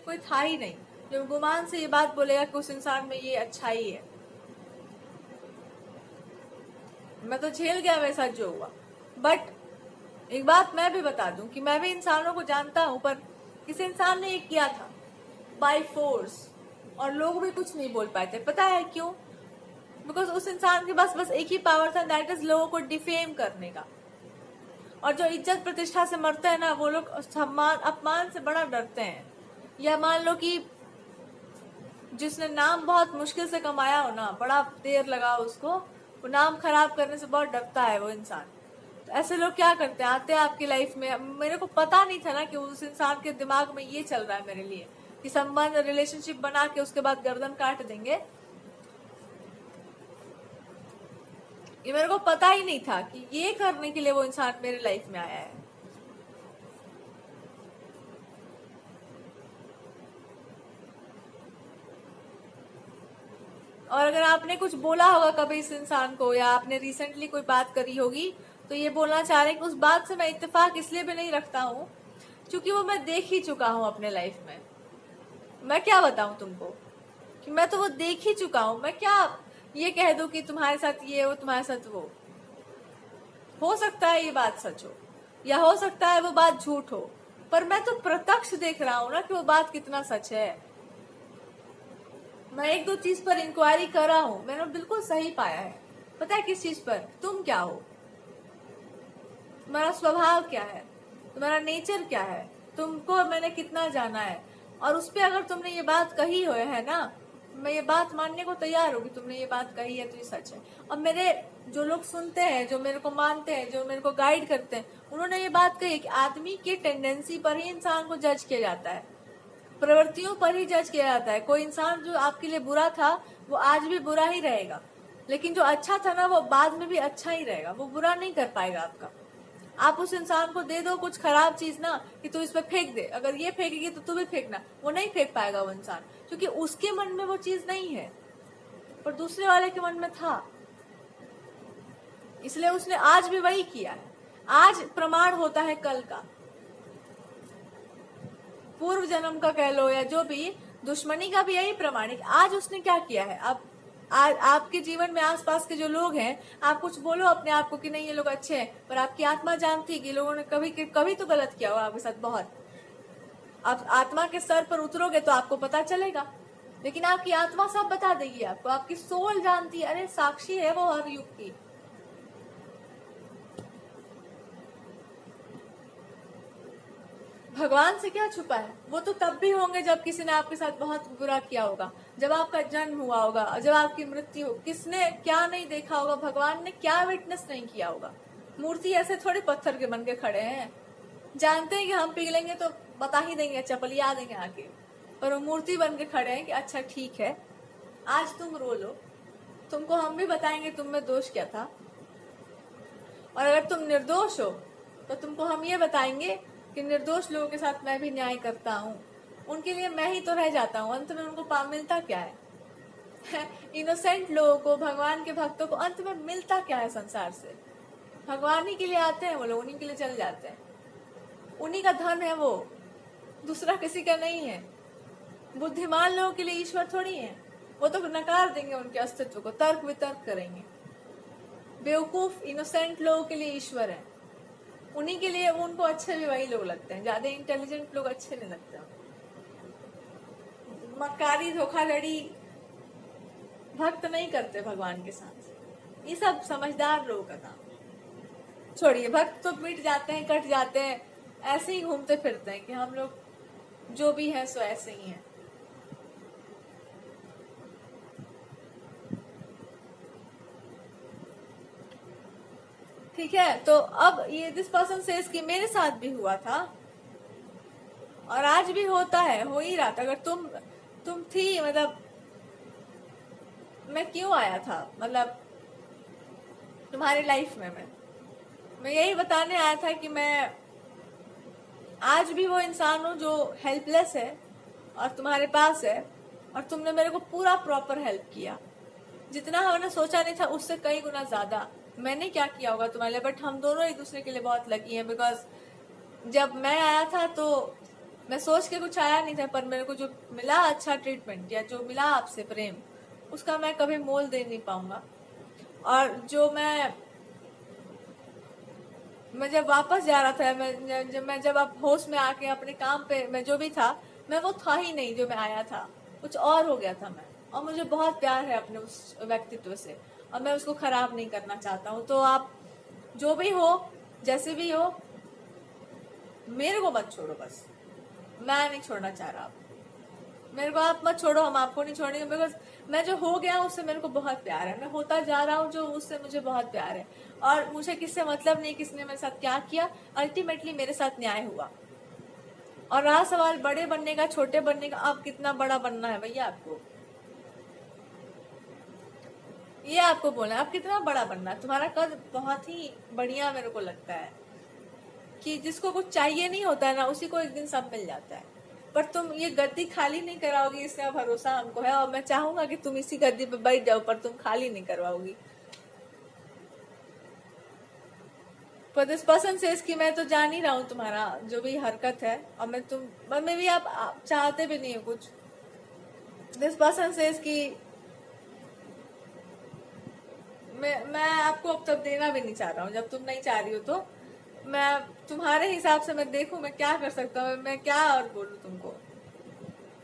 कोई था ही नहीं जो गुमान से ये बात बोलेगा कि उस इंसान में ये अच्छाई है। मैं तो झेल गया मेरे साथ जो हुआ। बट एक बात मैं भी बता दूं कि मैं भी इंसानों को जानता हूं, पर किसी इंसान ने ये किया था बाय फोर्स, और लोग भी कुछ नहीं बोल पाए थे। पता है क्यों? बिकॉज उस इंसान के पास बस एक ही पावर था, दैट इज लोगों को डिफेम करने का। और जो इज्जत प्रतिष्ठा से मरते हैं ना, वो लोग सम्मान अपमान से बड़ा डरते हैं। या मान लो कि जिसने नाम बहुत मुश्किल से कमाया हो ना, बड़ा देर लगा उसको, वो नाम खराब करने से बहुत डरता है वो इंसान। तो ऐसे लोग क्या करते हैं, आते हैं आपकी लाइफ में। मेरे को पता नहीं था ना कि उस इंसान के दिमाग में ये चल रहा है मेरे लिए कि संबंध रिलेशनशिप बना के उसके बाद गर्दन काट देंगे। ये मेरे को पता ही नहीं था कि ये करने के लिए वो इंसान मेरे लाइफ में आया है। और अगर आपने कुछ बोला होगा कभी इस इंसान को, या आपने रिसेंटली कोई बात करी होगी, तो ये बोलना चाह रहे हैं कि उस बात से मैं इत्तेफाक इसलिए भी नहीं रखता हूँ क्योंकि वो मैं देख ही चुका हूँ अपने लाइफ में। मैं क्या बताऊं तुमको कि मैं तो वो देख ही चुका हूँ। मैं क्या ये कह दूं कि तुम्हारे साथ ये हो, तुम्हारे साथ वो हो सकता है ये बात सच हो, या हो सकता है वो बात झूठ हो, पर मैं तो प्रत्यक्ष देख रहा हूं ना कि वो बात कितना सच है। मैं एक दो चीज पर इंक्वायरी कर रहा हूं, मैंने बिल्कुल सही पाया है। पता है किस चीज पर? तुम क्या हो, तुम्हारा स्वभाव क्या है, तुम्हारा नेचर क्या है, तुमको मैंने कितना जाना है। और उस पर अगर तुमने ये बात कही हो है ना, मैं ये बात मानने को तैयार हूँ कि तुमने ये बात कही है तो ये सच है। और मेरे जो लोग सुनते हैं, जो मेरे को मानते हैं, जो मेरे को गाइड करते हैं, उन्होंने ये बात कही कि आदमी की टेंडेंसी पर ही इंसान को जज किया जाता है, प्रवृत्तियों पर ही जज किया जाता है। कोई इंसान जो आपके लिए बुरा था वो आज भी बुरा ही रहेगा, लेकिन जो अच्छा था ना वो बाद में भी अच्छा ही रहेगा, वो बुरा नहीं कर पाएगा आपका। आप उस इंसान को दे दो कुछ खराब चीज ना कि तू इस पे फेंक दे, अगर ये फेंकेगी तो तू भी फेंकना, वो नहीं फेंक पाएगा वो इंसान, क्योंकि उसके मन में वो चीज नहीं है, पर दूसरे वाले के मन में था, इसलिए उसने आज भी वही किया है। आज प्रमाण होता है कल का, पूर्व जन्म का कह लो या जो भी, दुश्मनी का भी यही प्रमाण है कि आज उसने क्या किया है। अब आज आपके जीवन में आसपास के जो लोग हैं, आप कुछ बोलो अपने आप को कि नहीं ये लोग अच्छे हैं, पर आपकी आत्मा जानती है कि लोगों ने कभी तो गलत किया होगा आपके साथ बहुत। आप आत्मा के स्तर पर उतरोगे तो आपको पता चलेगा, लेकिन आपकी आत्मा सब बता देगी आपको, आपकी सोल जानती है, अरे साक्षी है वो हर युग की। भगवान से क्या छुपा है? वो तो तब भी होंगे जब किसी ने आपके साथ बहुत बुरा किया होगा, जब आपका जन्म हुआ होगा, जब आपकी मृत्यु हो, किसने क्या नहीं देखा होगा, भगवान ने क्या विटनेस नहीं किया होगा। मूर्ति ऐसे थोड़े पत्थर के बन के खड़े हैं, जानते हैं कि हम पिघलेंगे तो बता ही देंगे, चपलिया देंगे आके, पर वो मूर्ति बन के खड़े हैं कि अच्छा ठीक है आज तुम रो लो, तुमको हम भी बताएंगे तुम में दोष क्या था, और अगर तुम निर्दोष हो तो तुमको हम ये बताएंगे कि निर्दोष लोगों के साथ मैं भी न्याय करता हूँ, उनके लिए मैं ही तो रह जाता हूँ, अंत में उनको मिलता क्या है? इनोसेंट लोगों को, भगवान के भक्तों को अंत में मिलता क्या है संसार से? भगवान ही के लिए आते हैं वो लोग, उन्हीं के लिए चले जाते हैं, उन्हीं का धन है वो, दूसरा किसी का नहीं है। बुद्धिमान लोगों के लिए ईश्वर थोड़ी है, वो तो नकार देंगे उनके अस्तित्व को, तर्क वितर्क करेंगे। बेवकूफ इनोसेंट लोगों के लिए ईश्वर है, उन्हीं के लिए उनको अच्छे भी वही लोग लगते हैं, ज्यादा इंटेलिजेंट लोग अच्छे नहीं लगते। मक्कारी धोखाधड़ी भक्त नहीं करते भगवान के साथ, ये सब समझदार लोगों का काम। छोड़िए, भक्त तो मिट जाते हैं, कट जाते हैं, ऐसे ही घूमते फिरते हैं कि हम लोग जो भी हैं सो ऐसे ही हैं। ठीक है, तो अब ये दिस पर्सन सेज कि मेरे साथ भी हुआ था और आज भी होता है, हो ही रहा था। अगर तुम थी, मतलब मैं क्यों आया था, मतलब तुम्हारी लाइफ में मैं यही बताने आया था कि मैं आज भी वो इंसान हूँ जो हेल्पलेस है और तुम्हारे पास है, और तुमने मेरे को पूरा प्रॉपर हेल्प किया, जितना हमने सोचा नहीं था उससे कई गुना ज्यादा। मैंने क्या किया होगा तुम्हारे लिए, बट हम दोनों एक दूसरे के लिए बहुत लकी हैं, बिकॉज जब मैं आया था तो मैं सोच के कुछ आया नहीं था, पर मेरे को जो मिला अच्छा ट्रीटमेंट या जो मिला आपसे प्रेम, उसका मैं कभी मोल दे नहीं पाऊंगा। और जो मैं जब वापस जा रहा था, मैं जब आप होश में आके अपने काम पे, मैं जो भी था, मैं वो था ही नहीं जो मैं आया था, कुछ और हो गया था मैं। और मुझे बहुत प्यार है अपने उस व्यक्तित्व से, और मैं उसको खराब नहीं करना चाहता हूँ। तो आप जो भी हो, जैसे भी हो, मेरे को मत छोड़ो बस। मैं नहीं छोड़ना चाह रहा, मेरे को आप मत छोड़ो, हम आपको नहीं छोड़ेंगे। बिकॉज मैं जो हो गया उससे मेरे को बहुत प्यार है, मैं होता जा रहा हूँ जो, उससे मुझे बहुत प्यार है। और मुझे किससे मतलब नहीं किसने मेरे साथ क्या किया, अल्टीमेटली मेरे साथ न्याय हुआ। और रहा सवाल बड़े बनने का छोटे बनने का, आप कितना बड़ा बनना है भैया आपको, ये आपको बोलना है, आप कितना बड़ा बनना है। तुम्हारा कद बहुत ही बढ़िया मेरे को लगता है कि जिसको कुछ चाहिए नहीं होता है ना, उसी को एक दिन सब मिल जाता है। पर तुम ये गद्दी खाली नहीं कराओगी, इसका भरोसा हमको है। और मैं चाहूंगा कि तुम इसी गद्दी पे बैठ जाओ, पर तुम खाली नहीं करवाओगी। पर दिस पर्सन सेज कि मैं तो जान ही रहा हूँ तुम्हारा जो भी हरकत है, और मैं भी आप चाहते भी नहीं हो कुछ। दिस पर्सन सेज कि मैं आपको अब तक देना भी नहीं चाह रहा हूँ, जब तुम नहीं चाह रही हो तो मैं तुम्हारे हिसाब से मैं देखूं मैं क्या कर सकता हूँ, मैं क्या और बोलूं तुमको।